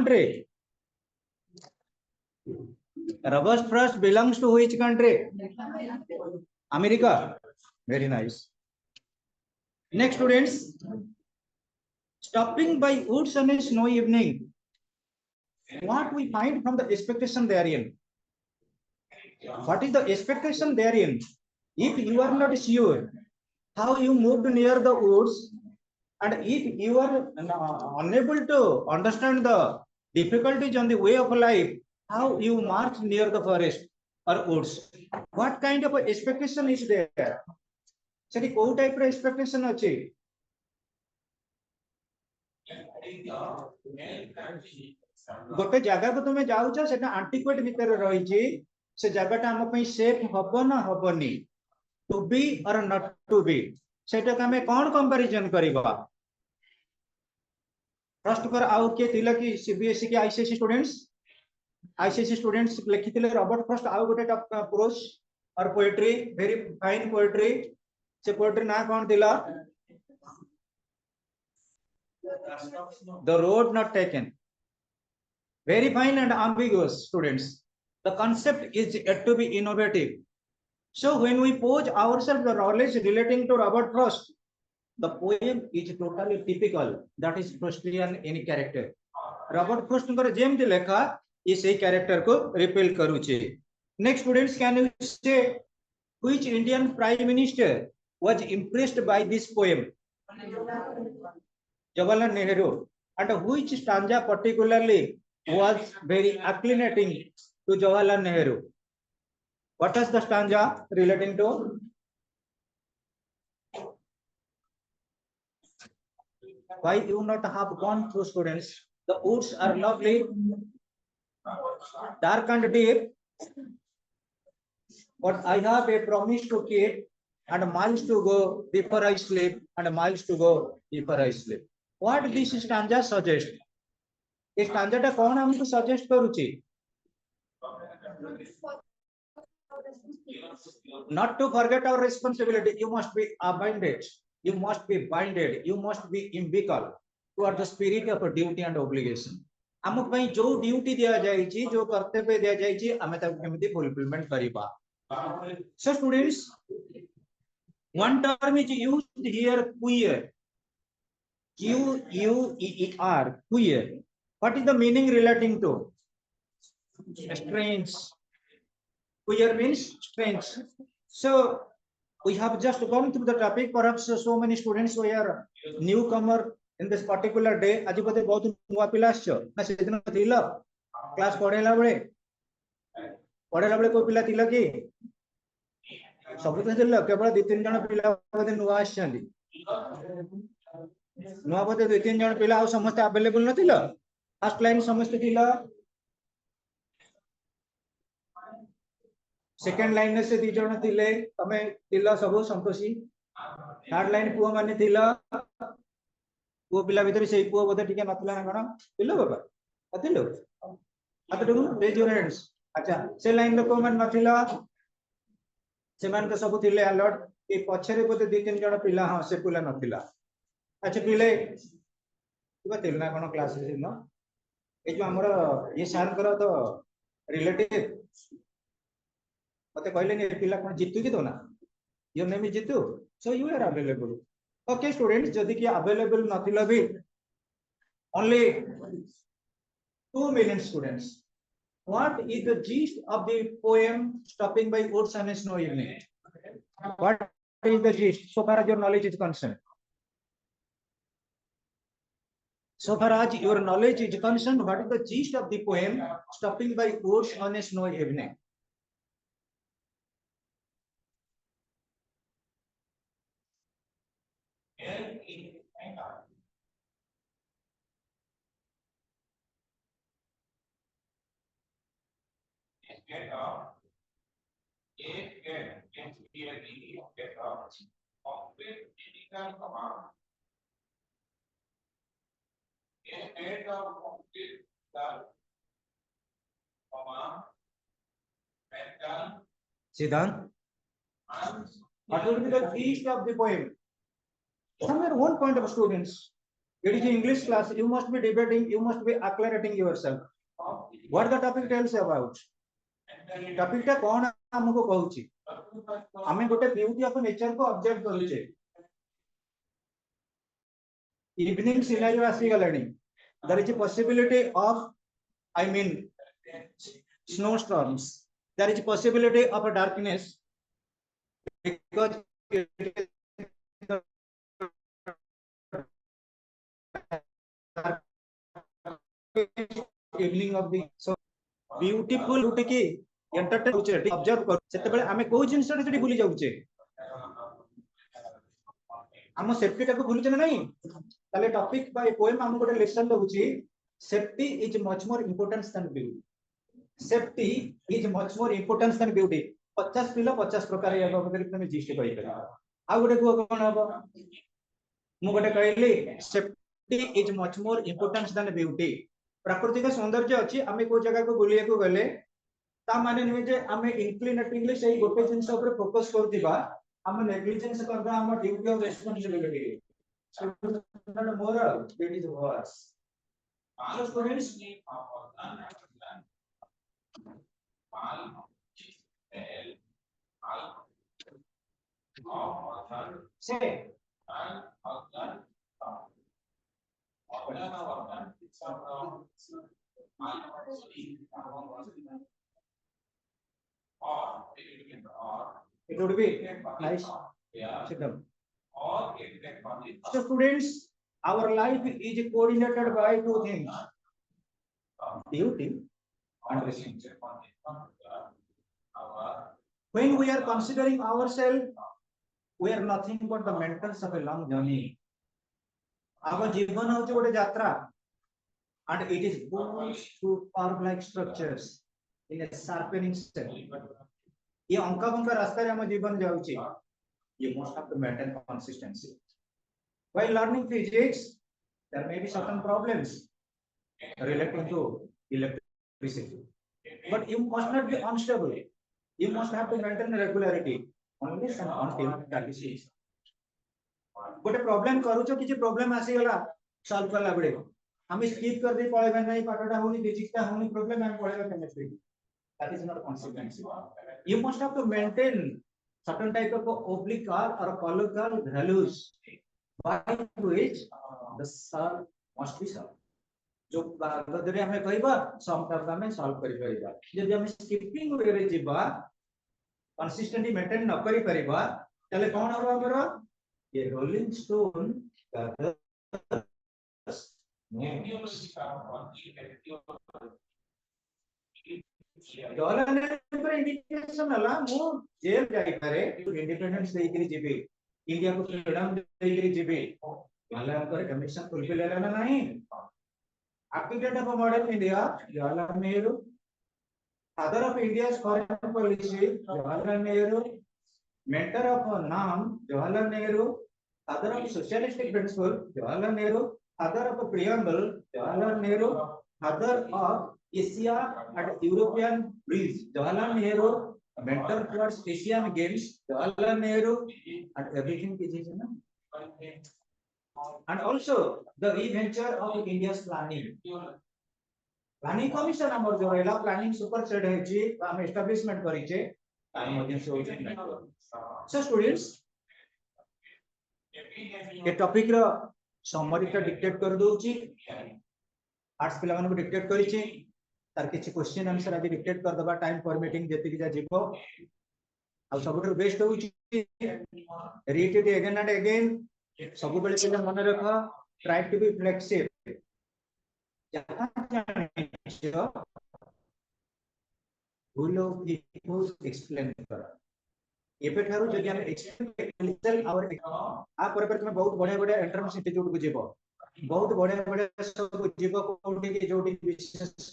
country? Robust frost belongs to which country? America. Very nice. Next, students. Stopping by woods on a snowy evening. What we find from the expectation therein? What is the expectation therein? If you are not sure how you moved near the woods, and if you are unable to understand the difficulties on the way of life, how you march near the forest or woods, what kind of expectation is there? Seri ko type of expectation achi? गोटे जगह को तुम जाऊच से आंटिक्वेट भितर रही से जगहटा आम सेफ हम ना हेनी टू बी और नॉट टू बी सेटा आम कौन कंपैरिजन करबा फर्स्ट कर आउ के थिला कि सीबीएसई के आईसीएसई स्टूडेंट्स लिखिथिले रॉबर्ट फर्स्ट आउ गोटे प्रोज और पोएट्री वेरी फाइन पोएट्री से पोएट्री ना कौन थिला the road not taken very fine and ambiguous students. The concept is yet to be innovative. So when we pose ourselves the knowledge relating to Robert Frost, the poem is totally typical. That is Frostian in character. Robert Frost को GeM दी लेखा इस character को repel करूचे. Next students, can you say which Indian Prime Minister was impressed by this poem? Jawaharlal Nehru. And which stanza particularly was very acclimating to Jawaharlal Nehru? What is the stanza relating to? Why you not have gone through, students? The woods are lovely, dark and deep, but I have a promise to keep, and miles to go before I sleep, and miles to go before I sleep. What this stanza suggests? इस standard कौन हमको suggest करूची not to forget our responsibility. You must be abandoned, you must be binded, you must be imbical toward the spirit of duty and obligation. हमको भाई जो duty दिया जाएगी जो कर्तव्य दिया जाएगी हमें तब केमिति फुलफिलमेंट करिबा. So students, one term is used here, queer, Q-U-E-E-R, queer. What is the meaning relating to? Strange. Queer means strange. So we have just gone through the topic. Perhaps so many students who are newcomer in this particular day. आज बोते बहुत नुआ पिला आछो ना सेदिन थिला class पढेला बेले को पिला थिला कि सब तो थिला केवल 2-3 जण पिला बोते नुआ आछंदी नुआ बोते 2-3 जण पिला आ समस्त अवेलेबल नथिला फर्स्ट लाइन समस्त थिला सेकंड लाइन से 2 जण थिले तमे थिला सब संतोषी थर्ड लाइन पुओ माने थिला पुओ पिला भीतर से पुओ बोधे ठीक नथिला ना कोन थिलो बाबा अथिलो अतडू रेज योर हैंड्स. अच्छा से लाइन को मन नथिला से मान तो सब थिले अलर्ट ए पछरे बोधे 2-3 जण पिला हां से पुला नथिला. अच्छा पिले तुबा थिलना कोन क्लास रे न ए जो हमर ये सार करो तो रिलेटिव मते कहले ने पिला कोन जीतु कि तो ना your name is Jitu so you are available. Okay students, जदी कि अवेलेबल नथिला भी only 2 minutes students. What is the gist of the poem Stopping by Woods on a Snowy Evening? What is the gist so far as your knowledge is concerned? So far as your knowledge is concerned, what is the gist of the poem Stopping by Woods on a Snowy Evening? Siddhant, what will be the gist of the poem from your own point of students? It is English class. You must be debating. You must be accelerating yourself. What the topic tells about? Topic टा कौन हमको कहूची? हमें गोटे beauty of nature को observe करूचे. Evening scenario आसी गलानी. There is a possibility of, I mean, snowstorms. There is a possibility of a darkness because it is evening of the so beautiful beauty की entertain होचे observe कर सेते बेले हमें कोई जिंस सेठी भूली जाउचे हम सेफ्टी टाको भूलुचे ना नहीं ताले टॉपिक बाय पोएम हम गोटे लेसन दउची safety is much more importance than beauty safety is much more importance than beauty 50 पिलो 50 प्रकार या बाबत तुम जिस्ट कहि कर आ गोटे को कोन हबो मु गोटे कहली safety is much more importance than beauty प्राकृतिक सौंदर्य अछि हमें को जगह को बुलिया को गले ता माने नहीं जे हमें इंक्लिनेटिंगली सही गोटे जिंस ऊपर फोकस करदिबा हम नेग्लिजेंस करबा हम duty of responsibility so moral that is worse so students say it would be nice sit down. So students, our life is coordinated by two things: duty and responsibility. When we are considering ourselves, we are nothing but the mentors of a long journey. Our जीवन होचे गोटे यात्रा, and it is built through curve-like structures in a sharpening step. ये अंका बंका रास्ता रे हम जीवन जाउची. You must have to maintain consistency. While learning physics, there may be certain problems relating to electricity, but you must not be unstable. You must have to maintain regularity unless and until that is fixed. गोटे problem करूचो किछि problem आसी गला solve करला बडे हम skip कर दे पळेबा नाही पाठटा होनी फिजिक्स ता होनी प्रॉब्लम हम पळेबा chemistry. That is not consequence. You must have to maintain certain type of oblique or colloquial values by which the solve must be solved. जो बागदरे हमें कहबा सम टर्म में सॉल्व करि परिबा जदि हम स्किपिंग वे रे जिबा कंसिस्टेंटली मेंटेन न करि परिबा तले कोन हबो हमरो ये रोलिंग स्टोन डॉलर पर इंडिकेशन हला मु जेल जाई पारे इंडिपेंडेंस देई करी जेबे इंडिया को फ्रीडम देई करी जेबे हला पर कमीशन फुलफिल होला ना नहीं architect of modern India Jawaharlal Nehru father of India's foreign policy Jawaharlal Nehru mentor of NAM Jawaharlal Nehru father of socialistic principle Jawaharlal Nehru father of preamble Jawaharlal Nehru father of Asia and European Bridge, Jawaharlal Nehru, mentor towards Asian Games, Jawaharlal Nehru, and everything is and also the reventure of India's planning. Planning commission amor jo rela planning super set hai ji हम establishment करी छे time मध्य से होचे. So students ये topic रो summary टा dictate कर दोची arts पिला मानको डिक्टेट करी छे तार किछि क्वेश्चन आंसर आज डिक्टेट कर दबा टाइम फॉर्मेटिंग जेति कि जीवो आ सबटर बेस्ट होउची read it again and again सब बेले पिला मन रख ट्राई टू बी फ्लेक्सिबल जहां जानिछो बोलो कि एक्सप्लेन कर एबे थारु जदि हम एक्सप्लेन आवर आ पर तुम बहुत बढ़िया बढ़िया एंट्रेंस इंस्टीट्यूट को जीवो बहुत बढ़िया बढ़िया सब जीवो कोठी के जोडी विशेष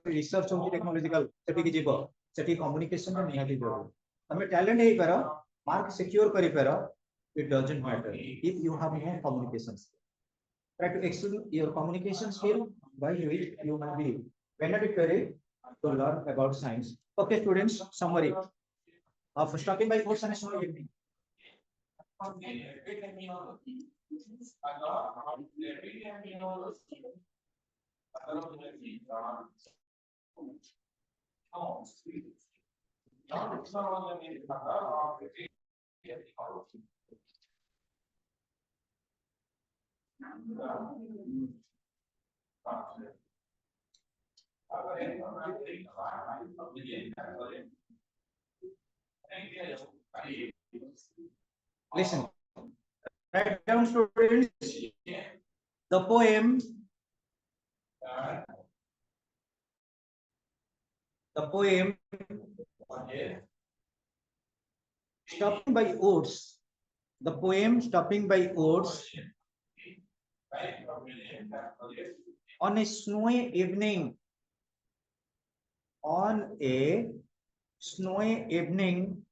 रिसर्च होची टेक्नोलॉजिकल सेठी की जीवो सेठी कम्युनिकेशन में निहाती जरूर हमें टैलेंट है करो मार्क सिक्योर करि पारो it doesn't matter if you have no communication try to excel your communication skill by which you may be beneficiary to learn about science. Okay students, summary of starting by course and Listen. Write down, students. The poem. The poem. Stopping by Oats. The poem Stopping by Oats. On a snowy evening. On a snowy evening.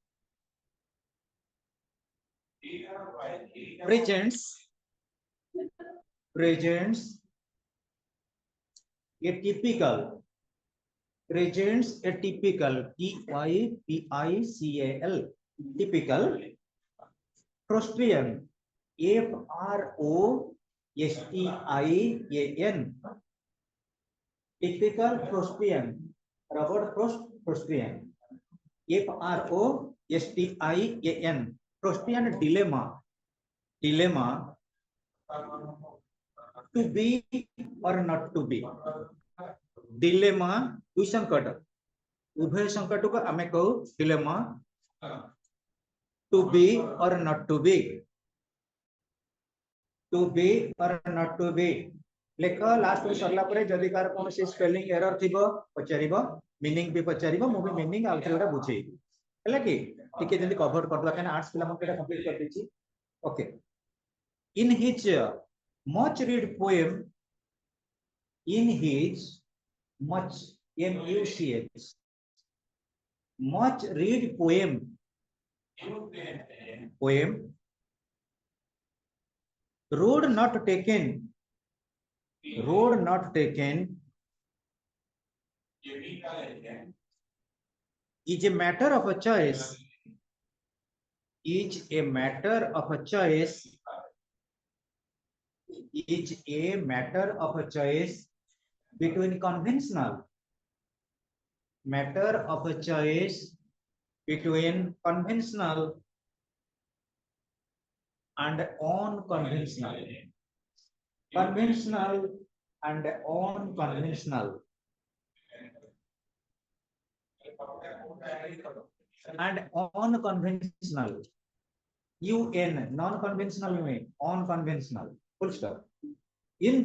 Presents a typical typical Frostian Frostian typical Frostian Robert Frostian Frostian Frostian dilemma to be or not to be dilemma दुई संकट उभय संकट को आमे कहू dilemma to be or not to be or not to be लेख last में सरला परे जदि कार कोन से स्पेलिंग एरर थिबो पचारिबो मीनिंग भी पचारिबो मु भी मीनिंग आउट रे बुझे हला कि टिके जल्दी कवर कर दला आर्ट्स पिला मन केटा कंप्लीट कर देछि okay in his much read poem in his much much read poem road not taken is a matter of a choice between conventional and unconventional non-conventional unconventional full stop in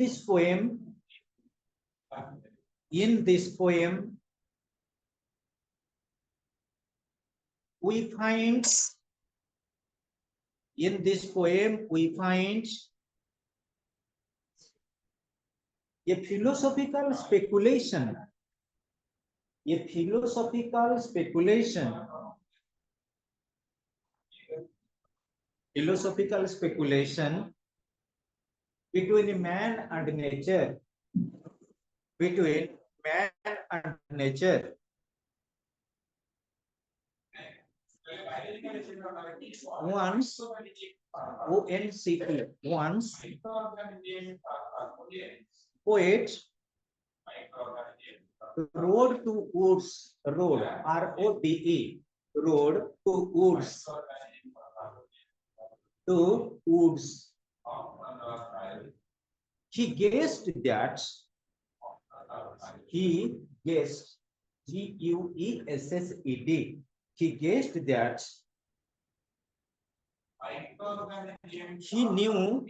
this poem we find a philosophical speculation between man and nature once poet rode to woods R-O-D-E rode to woods he guessed that G-U-E-S-S-E-D he guessed that he knew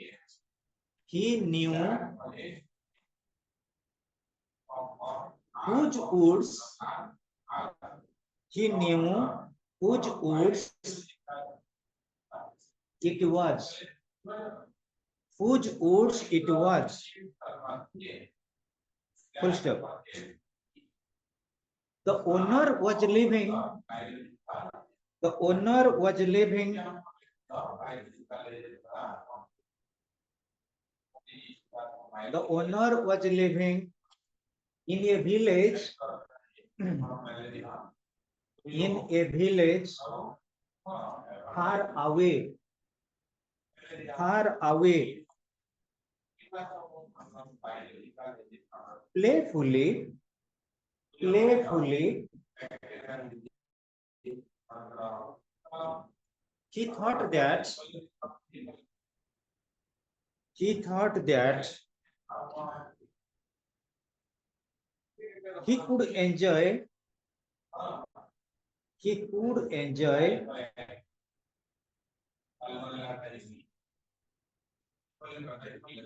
whose woods it was full stop. The owner was living in a village far away far away, playfully, playfully. He thought that he thought that he could enjoy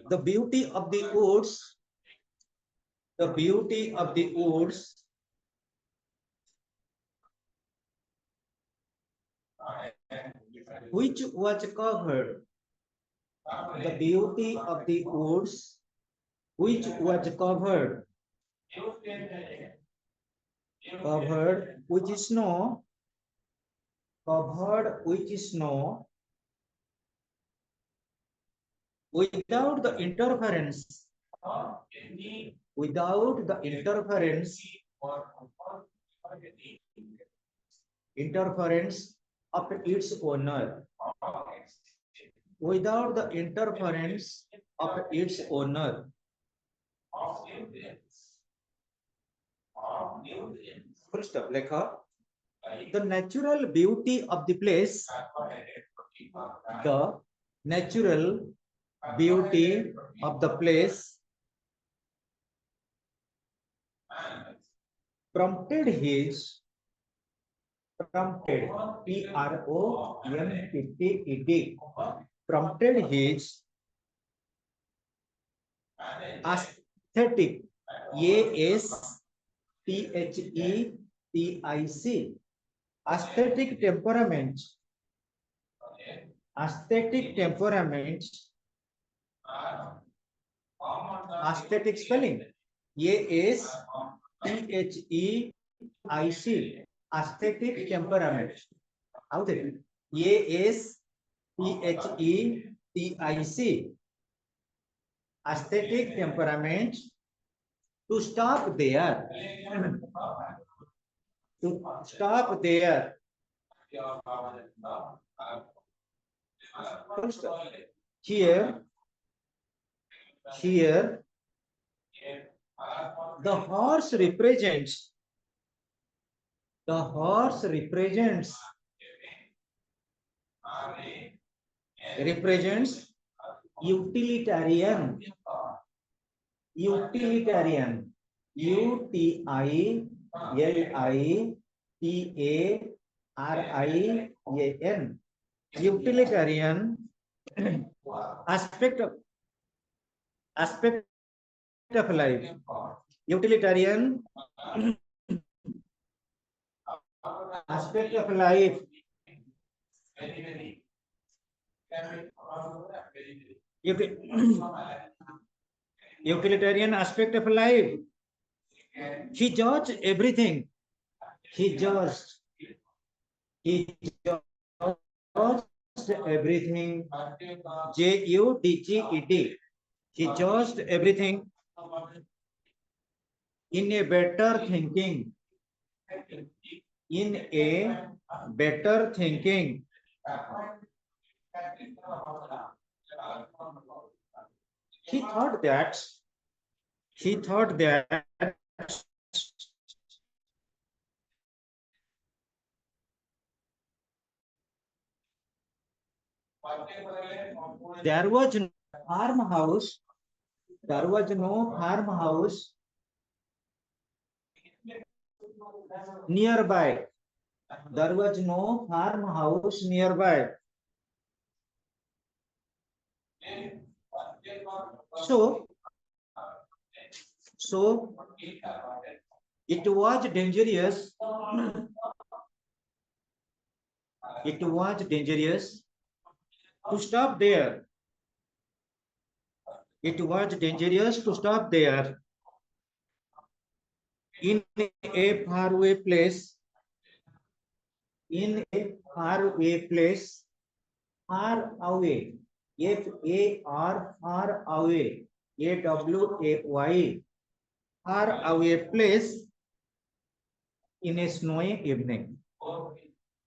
the beauty of the woods, the beauty of the woods, which was covered, the beauty of the woods, which was covered with snow, covered with snow, without the interference, without the interference of its owner, without the interference of its owner. Full stop. Lekha. The natural beauty of the place, the natural beauty of the place prompted P-R-O-M-P-T-E-D, prompted his aesthetic, A-S-T-H-E-T-I-C, aesthetic temperament, aesthetic spelling, A-S-T-H-E-I-C, aesthetic temperament. How did it? A-S-T-H-E-T-I-C, aesthetic temperament. To stop there, to stop there. Here, the horse represents utilitarian, utilitarian, utilitarian aspect of life, utilitarian aspect of life, utilitarian aspect of life. He judged everything. He judged everything. J-U-D-G-E-D. He judged everything in a better thinking. In a better thinking. He thought that there was no farmhouse. There was no farmhouse nearby. There was no farmhouse nearby. So it was dangerous. It was dangerous to stop there. It was dangerous to stop there. In a faraway place. In a faraway place. Far away. F-A-R, far away. A-W-A-Y. Far away place. In a snowy evening.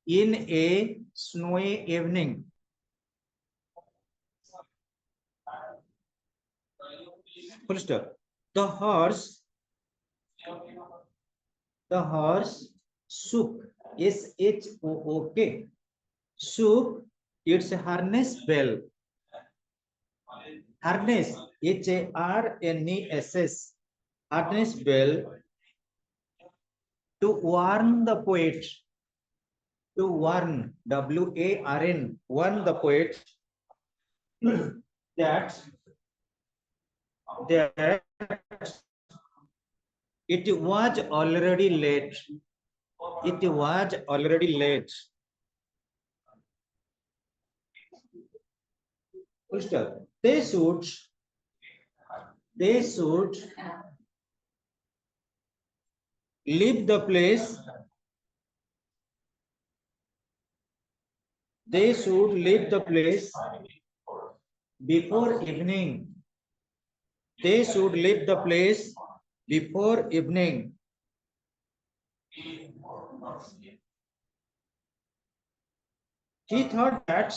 In a snowy evening. Full stop. The horse shook, shook, shook its harness bell. Harness, harness, harness bell to warn the poet. To warn, WARN, warn the poet that it was already late. It was already late. They should leave the place. They should leave the place before evening. They should leave the place before evening. He thought that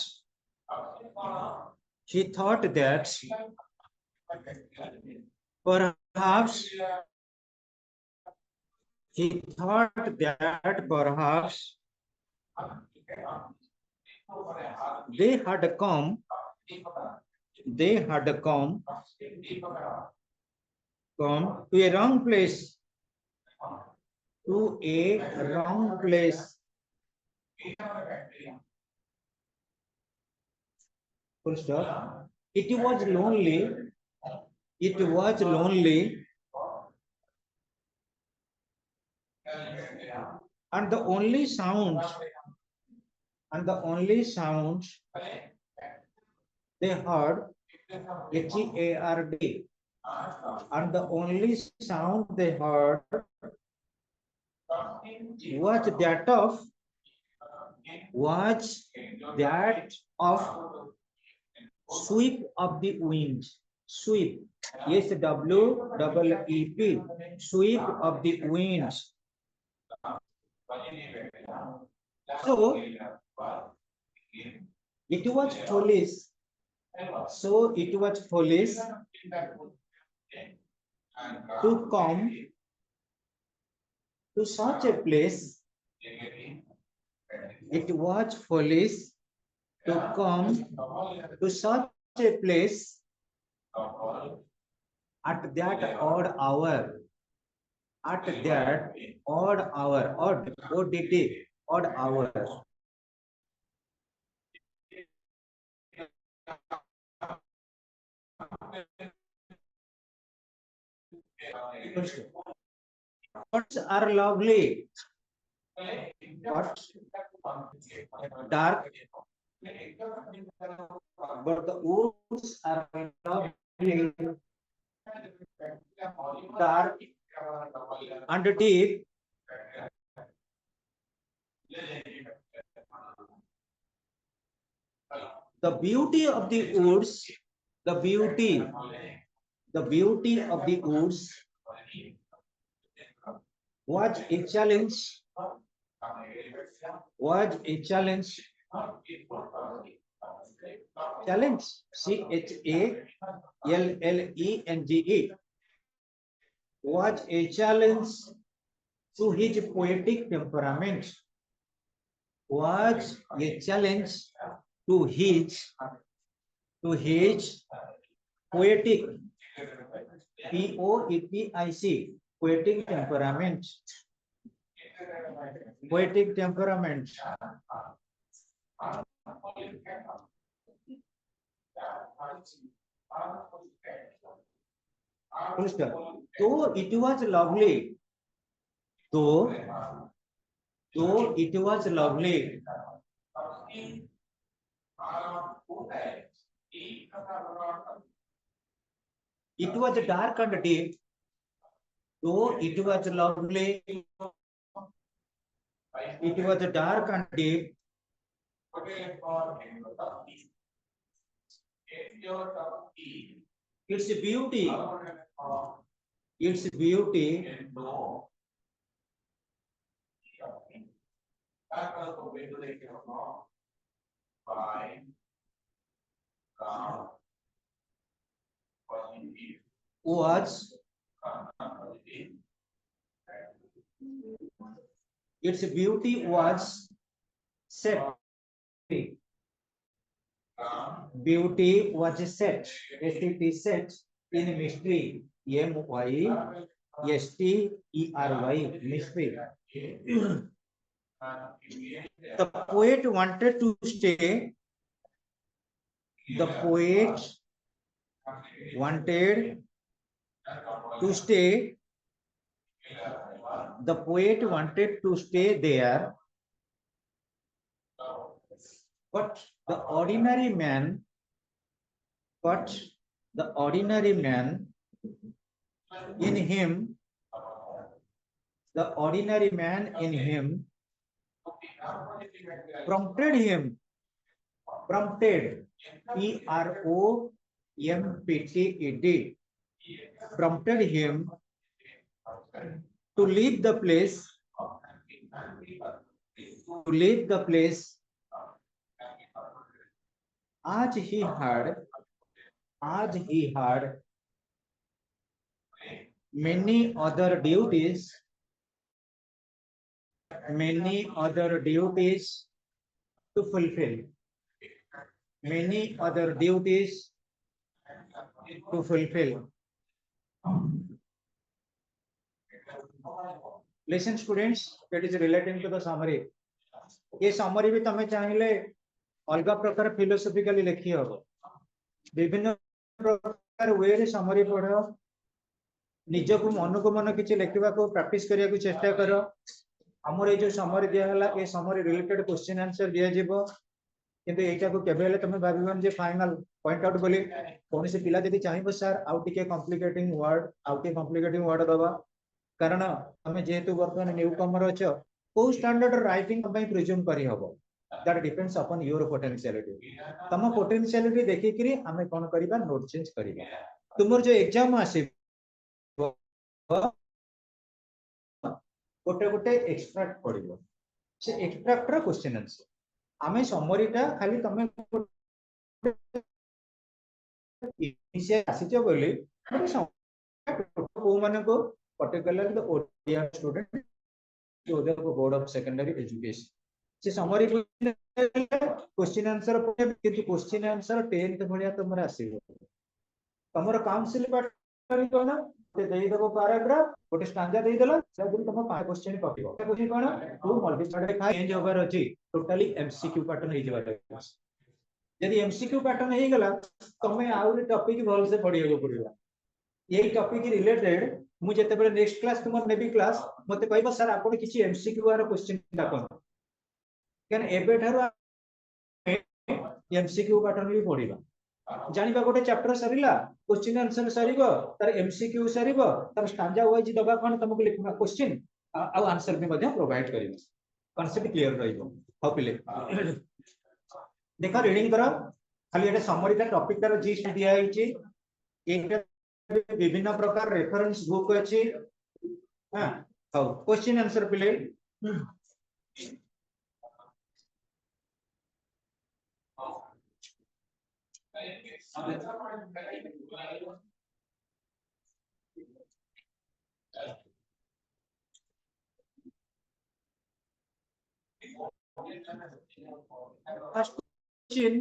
perhaps they had come to a wrong place. To a wrong place. Full stop. It was lonely. It was lonely. And the only sound they heard, HEARD, and the only sound they heard was that of sweep of the wind. Sweep, yes, WEEP, sweep of the wind. So it was foolish. To come to such a place. It was foolish to come to such a place at that odd hour. At that odd hour, odd hour. Woods are lovely. What? Dark. But the woods are lovely. Dark and deep. The beauty of the woods, the beauty of the woods was a challenge. Challenge, CHALLENGE, was a challenge to his poetic temperament. Was a challenge to his poetic, POETIC, poetic temperament. Though it was lovely, though it was lovely, it was dark and deep. Though it was lovely, it was dark and deep. Its beauty was its beauty was set. Beauty was set. S-E-T set in mystery. M-Y-S-T-E-R-Y. Mystery. The poet wanted to stay. The poet wanted to stay. The poet wanted to stay there. But the ordinary man, in him, prompted him, P-R-O-M-P-T-E-D, prompted him to leave the place, as he had many other duties to fulfill. Listen students, that is relating to the summary. ये summary भी तमें चाहिए अलग प्रकार philosophically लिखी हो, विभिन्न प्रकार वे रे summary पढ़ो, निजको मन को मन किछि लिखिबा को प्रैक्टिस करिया को चेष्टा करो. हमर ए जो summary दिया हला ए summary related question answer दिया जीवो, किंतु एटा को केबेले तमे भाबिबन जे फाइनल पॉइंट आउट बोली कोन से पिला जदी चाहिबो सर आउ टिके कॉम्प्लिकेटिंग वर्ड दबा, कारण तमे जेहेतु वर्तमान न्यू कमर अछो को स्टैंडर्ड राइटिंग तमे प्रिज्यूम करी हबो, that depends upon your potentiality. तम पोटेंशियलिटी देखि करी हमें कोन करिबा नोट चेंज करिबा. तुमर जो एग्जाम आसीबो गोटे एक्सट्रैक्ट पड़िबो, से एक्सट्रैक्ट रो क्वेश्चन आंसर हमें समरी टा खाली तमे इसे आसीचो बोली को माने को पर्टिकुलर द ओडिया स्टूडेंट जो the board of secondary education से समरी क्वेश्चन आंसर किंतु क्वेश्चन आंसर 10th भलिया तमरा आसीबो. तमरो काउंसिल पैटर्न कोन ते देई देबो पैराग्राफ गोटे स्टैंजा देई देला जदी तम पांच क्वेश्चन पकिबो. क्वेश्चन कोन टू मल्टी स्टडी चेंज ओवर अछि टोटली एमसीक्यू पैटर्न हे जबा. यदि एमसीक्यू पैटर्न हे गेला तमे आउरी टॉपिक भल से पढियो पड़िबा. यही टॉपिक रिलेटेड मु जेते बेले नेक्स्ट क्लास तुमर नेबी क्लास मते कहबो सर आपण किछि एमसीक्यू आर क्वेश्चन डाकन केन एबे थारो एमसीक्यू पैटर्न भी पढिबा. जानिबा गोटे चैप्टर सरिला क्वेश्चन आंसर सरिबो तार एमसीक्यू सरिबो तार स्टैंजा वाइज दबा कोन तुमको लिखबा क्वेश्चन आ आंसर भी मध्ये प्रोवाइड करिबो. कांसेप्ट क्लियर रहिबो. हाउ पिले देखा रीडिंग करो खाली एटा समरी ता टॉपिक तार जीस्ट दिया हिची. एटा विभिन्न प्रकार रेफरेंस बुक अछि. हां हाउ क्वेश्चन आंसर पिले first question,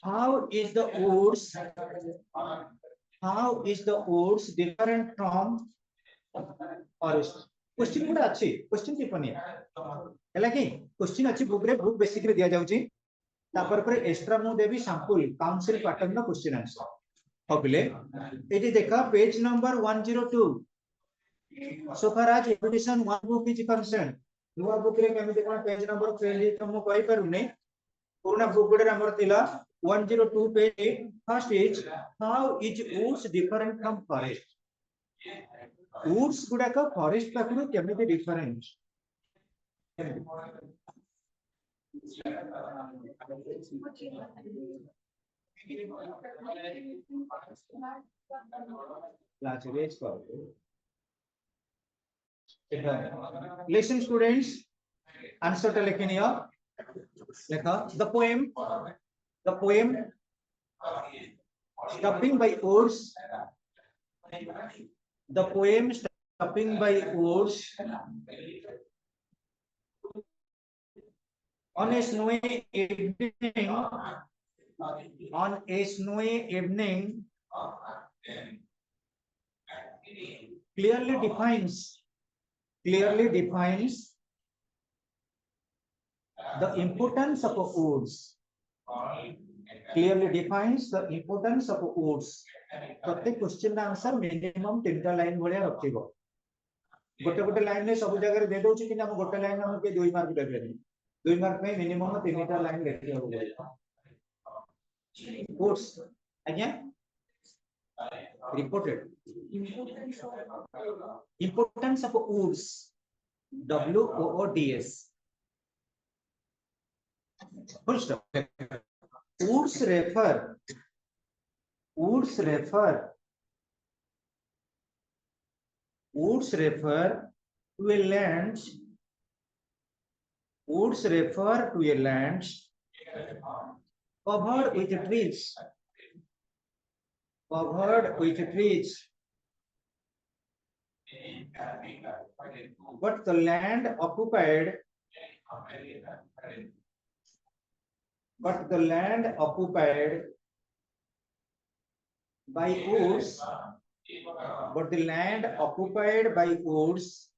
how is the woods different from forest? Question गुडा अछि, क्वेश्चन टिप्पणी हैला कि क्वेश्चन अछि बुक रे बुक बेसिक रे दिया जाउची. तापर पर एक्स्ट्रा मु देबी सैंपल काउंसिल पैटर्न नो क्वेश्चन आंसर. हबिले एटी देखा page number 102. so far as education one book is concerned, नुआ बुक रे केमिति कोन पेज नंबर पेज हम कहि परुने. पुराना बुक गुडे हमर थिला 102 page. First is how is woods different from forest? woods गुडा का फॉरेस्ट पाखरु केमिति different. Listen students, answer to लिखिन here. देखा the poem stopping by woods The poem Stopping by Woods on a snowy evening, clearly defines the importance of woods. Clearly defines the importance of woods. प्रत्येक question answer minimum 3 line भलिया रखिबो. गोटे गोटे line में सब जगह दे दोछि कि हम गोटे line हम के 2 मार्क देबे. 2 मार्क में मिनिमम 3 लाइन लिखिबो पड़िबो. Woods again reported importance of woods. WOODS. Full stop. Woods refer to a land covered with trees, but the land occupied by woods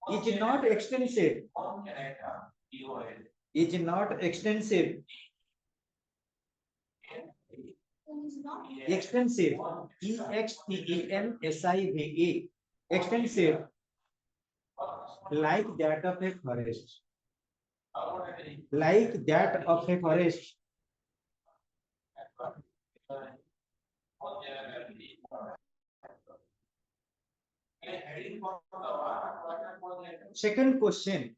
is not extensive. Extensive. EXTENSIVE. Extensive. Like that of a forest. Second question.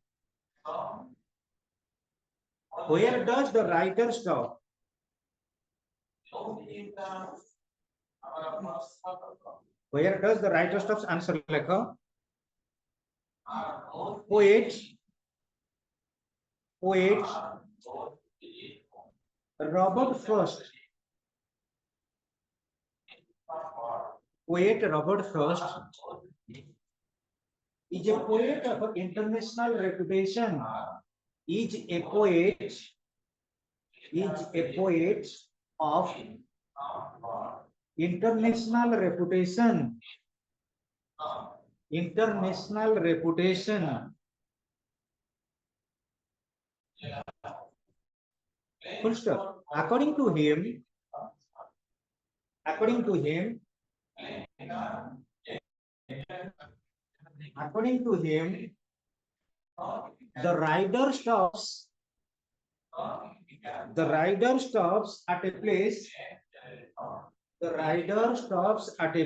Where does the writer stop? Where does the writer stop? Answer lekha. Poet Robert Frost. Is a poet of international reputation. Is a poet of international reputation. Full stop. According to him, the rider stops at a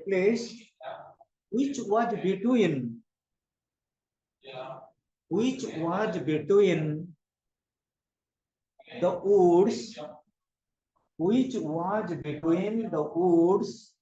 place. Which was between the woods